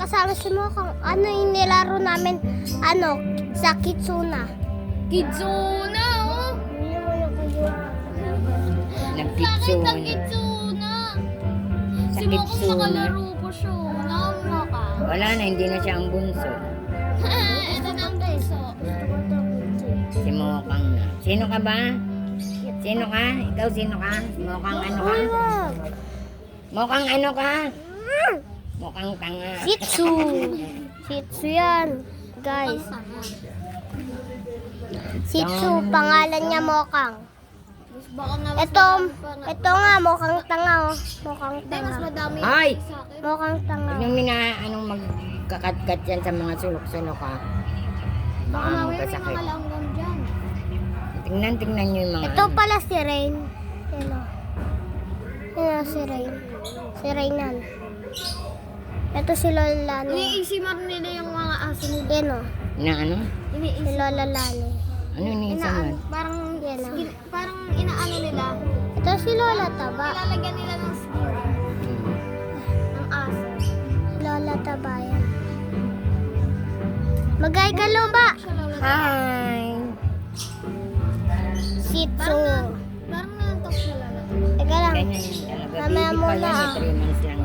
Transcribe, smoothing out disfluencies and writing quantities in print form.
kasama si Mokang. Ano yung nilaro namin? Ano? Sa Kitsuna. Kitsuna, oh! Nagkitsuna. Bakit ang Kitsuna? Sa Si Mokang Kitsuna. nakalaro po siya. Nakama ka. Wala na, hindi na siya ang bunso. Ito na ang puso. Si Mokang na. Sino ka ba? Sino ka? Ikaw sino ka? Mokang ano ka? Mokang ano ka? Mokang tanga. Shih Tzu. Shih Tzu yan. Guys. Shih Tzu. Pangalan niya Mokang. Baka nga mas Ito, madami pa na. ito nga, mukhang tanga, oh. Mukhang Hindi, mas tanga. madami Ay! sa akin. Mukhang tanga. Anong anong magkakat-kat yan sa mga sulok-sulok ha? Baka mamaya may magkasakit. mga langgam dyan. Tingnan nyo yung mga Ito pala si Rain. Yan o. Yan o, si Rain. Si Rainan. Ito si Lola Lani. Iniisimar nila yung mga aso nila. Yan o. na ano? Si Iniisimar. Lola Lani. Ano ni Inaano, parang, Yan o. parang inaano nila. Ito si Lola Taba. Nilalagyan nila ng skin ng aso. Si Lola Taba yan. Magay ka luba. Siya lalagyan. Hi! Shih Tzu. Parang nantok siya lalagyan. Teka lang. Ganyan yun talaga. Mamaya Baby pa muna, yan, ah. 3 months lang